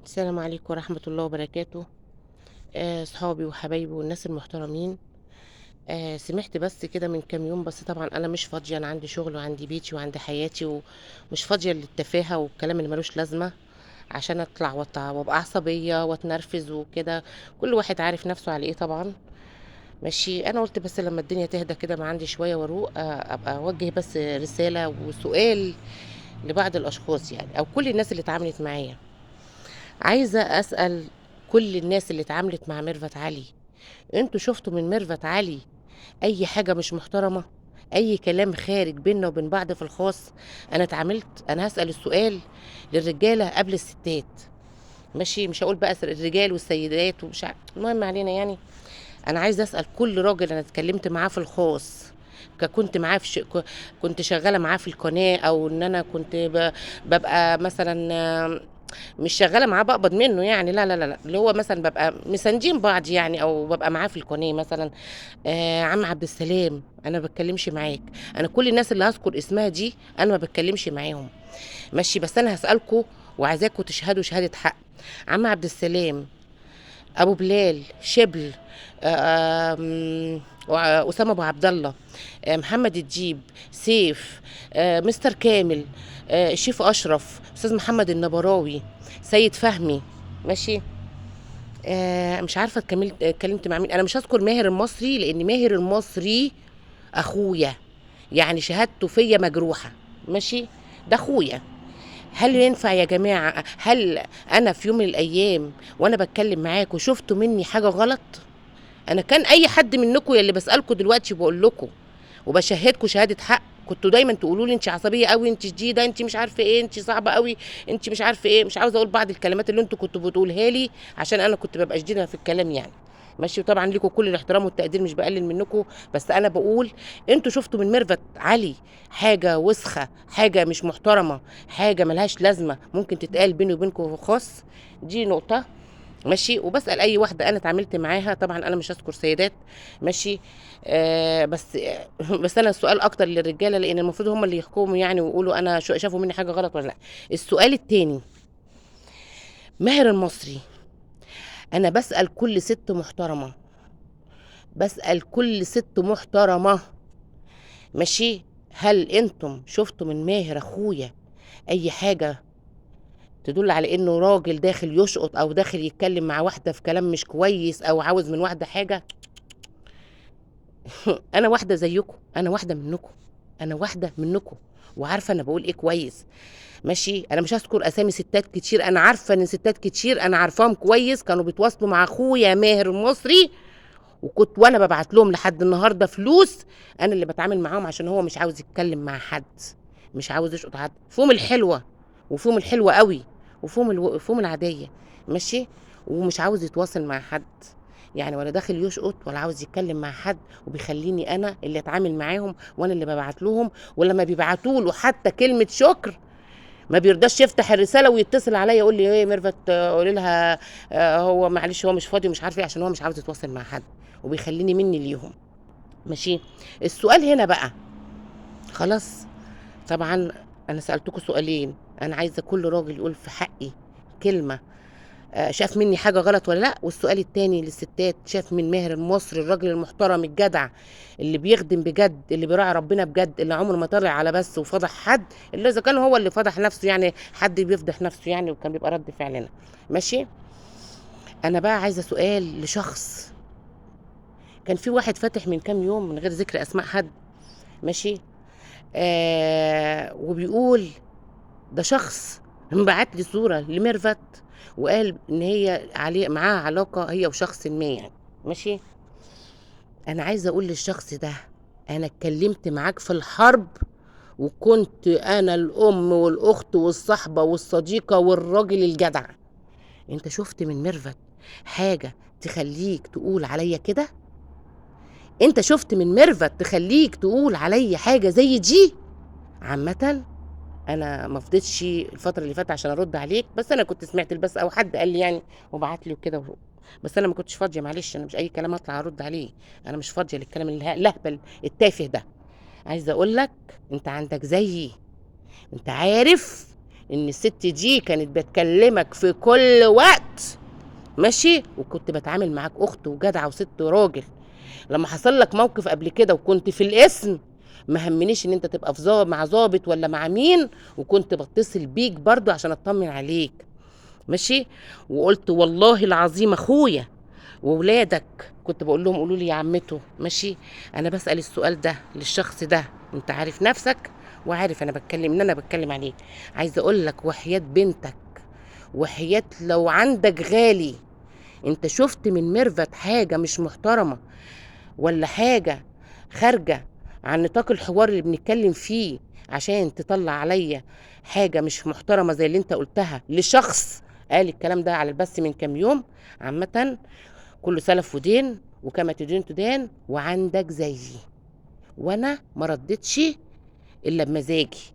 السلام عليكم ورحمة الله وبركاته. صحابي وحبايبي والناس المحترمين. سمعت بس كده من كام يوم، بس طبعا انا مش فاضية، انا عندي شغل وعندي بيتي وعندي حياتي ومش فاضية للتفاهة والكلام اللي ملوش لازمة، عشان اطلع وابقى عصبية واتنرفز وكده. كل واحد عارف نفسه على ايه طبعا. ماشي، انا قلت بس لما الدنيا تهدى كده ما عندي شوية واروق، ابقى اوجه بس رسالة وسؤال لبعض الاشخاص يعني، او كل الناس اللي اتعاملت معايا. عايزة أسأل كل الناس اللي اتعاملت مع ميرفت علي، انتوا شفتوا من ميرفت علي اي حاجة مش محترمة؟ اي كلام خارج بيننا وبين بعض في الخاص؟ انا هسأل السؤال للرجالة قبل الستات. ماشي، مش هقول بقى الرجال والسيدات ومش المهم علينا يعني. انا عايزة أسأل كل راجل انا اتكلمت معاه في الخاص، كنت معاه كنت شغالة معاه في القناة، او ان انا كنت ببقى مثلا مش شغاله معاه بقبض منه يعني، لا لا لا لا، اللي هو مثلا ببقى مساندين بعض يعني، او ببقى معاه في القناه مثلا. عم عبد السلام انا ما بتكلمش معاك. انا كل الناس اللي هذكر اسمها دي انا ما بتكلمش معاهم. ماشي، بس انا هسالكم وعايزاكم تشهدوا شهاده حق. عم عبد السلام، ابو بلال شبل، اسامه ابو عبد الله، محمد الديب، سيف، مستر كامل، الشيف اشرف، استاذ محمد النبراوي، سيد فهمي. ماشي. مش عارفه اتكلمت مع مين. انا مش هذكر ماهر المصري لان ماهر المصري اخويا، يعني شهادته فيا مجروحه. ماشي، ده اخويا. هل ينفع يا جماعه؟ هل انا في يوم من الايام وانا بتكلم معاكم شفتوا مني حاجه غلط؟ انا كان اي حد منكم يلي بسالكم دلوقتي بقول لكم وبشهدكم شهاده حق، كنتوا دايما تقولوا لي انت عصبيه قوي، انت شديده، انت مش عارفه ايه، انت صعبه قوي، انت مش عارفه ايه. مش عاوزه اقول بعض الكلمات اللي انتوا كنتوا بتقولها لي عشان انا كنت ببقى شديده في الكلام يعني. ماشي، وطبعا ليكم كل الاحترام والتقدير، مش بقلل منكم، بس انا بقول انتوا شفتوا من ميرفت علي حاجه وسخه، حاجه مش محترمه، حاجه ملهاش لازمه ممكن تتقال بيني وبينكم خاص؟ دي نقطه. ماشي، وبسأل اي واحده انا اتعاملت معاها، طبعا انا مش هذكر سيدات. ماشي. بس بس انا السؤال اكتر للرجاله، لان المفروض هم اللي يحكموا يعني ويقولوا انا شافوا مني حاجه غلط ولا لا. السؤال التاني، ماهر المصري، انا بسأل كل ست محترمه، بسأل كل ست محترمه. ماشي، هل انتم شفتوا من ماهر اخويا اي حاجه تدل على انه راجل داخل يشقط او داخل يتكلم مع واحده في كلام مش كويس او عاوز من واحده حاجه؟ انا واحده زيكم، انا واحده منكم، انا واحده منكم، وعارفه انا بقول ايه كويس. ماشي، انا مش هذكر اسامي ستات كتير، انا عارفه ان ستات كتير انا عارفاهم كويس كانوا بيتواصلوا مع اخويا ماهر المصري، وكنت وانا ببعت لهم لحد النهارده فلوس. انا اللي بتعامل معاهم عشان هو مش عاوز يتكلم مع حد، مش عاوز يشقط حد، فيهم الحلوه وفيهم الحلوه قوي وفيهم العاديه. ماشي، ومش عاوز يتواصل مع حد يعني، ولا داخل يشقط ولا عاوز يتكلم مع حد، وبيخليني انا اللي اتعامل معاهم وانا اللي ببعت لهم. ولما بيبعتوا له حتى كلمه شكر ما بيرضاش يفتح الرساله ويتصل عليا يقول لي ايه ميرفت، قولي لها هو معلش هو مش فاضي ومش عارف ايه، عشان هو مش عاوز يتواصل مع حد، وبيخليني مني ليهم. ماشي. السؤال هنا بقى، خلاص، طبعا انا سالتكم سؤالين، انا عايزه كل راجل يقول في حقي كلمه، شاف مني حاجه غلط ولا لا. والسؤال التاني للستات، شاف من ماهر المصري الراجل المحترم الجدع اللي بيخدم بجد، اللي بيراعي ربنا بجد، اللي عمره ما طلع على بس وفضح حد، اللي اذا كان هو اللي فضح نفسه يعني، حد بيفضح نفسه يعني، وكان بيبقى رد فعلنا. ماشي. انا بقى عايزه سؤال لشخص. كان في واحد فاتح من كام يوم من غير ذكر اسماء حد. ماشي. وبيقول ده شخص بعت لي صورة لميرفت وقال ان هي عليه معاها علاقة هي وشخص ما يعني. ماشي. انا عايزة اقول للشخص ده، انا اتكلمت معاك في الحرب، وكنت انا الام والاخت والصحبة والصديقة والراجل الجدع. انت شفت من ميرفت حاجة تخليك تقول عليا كده؟ انت شفت من ميرفت تخليك تقول عليا حاجة زي دي؟ عامة انا ما فضيتش الفتره اللي فاتت عشان ارد عليك، بس انا كنت سمعت البث او حد قال لي يعني وبعت لي وكده بس انا ما كنتش فاضيه، معلش، انا مش اي كلام اطلع ارد عليه، انا مش فاضيه للكلام اللهبل التافه ده. عايزه اقول لك، انت عندك زيي، انت عارف ان الست دي كانت بتكلمك في كل وقت، ماشي، وكنت بتعامل معاك اخت وجدعه وست وراجل. لما حصل لك موقف قبل كده وكنت في الاسم، ما همنيش ان انت تبقى في مع ظابط ولا مع مين، وكنت بتصل بيك برضو عشان اطمن عليك، ماشي. وقلت والله العظيم اخويا وولادك كنت بقول لهم قولوا لي يا عمته، ماشي. انا بسأل السؤال ده للشخص ده، انت عارف نفسك وعارف انا بتكلم ان انا بتكلم عليك. عايزه اقول لك وحياة بنتك، وحياة لو عندك غالي، انت شفت من ميرفت حاجه مش محترمه ولا حاجه خارجه عن نطاق الحوار اللي بنتكلم فيه عشان تطلع عليا حاجه مش محترمه زي اللي انت قلتها لشخص قال الكلام ده على البث من كام يوم؟ عامه كله سلف ودين، وكما تدين تدان، وعندك زيي. وانا ما ردتش الا بمزاجي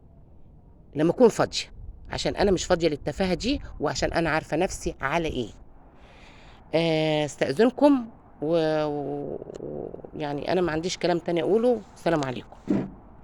لما اكون فاضيه، عشان انا مش فاضيه للتفاهه دي، وعشان انا عارفه نفسي على ايه. استاذنكم يعني انا ما عنديش كلام تاني اقوله. سلام عليكم.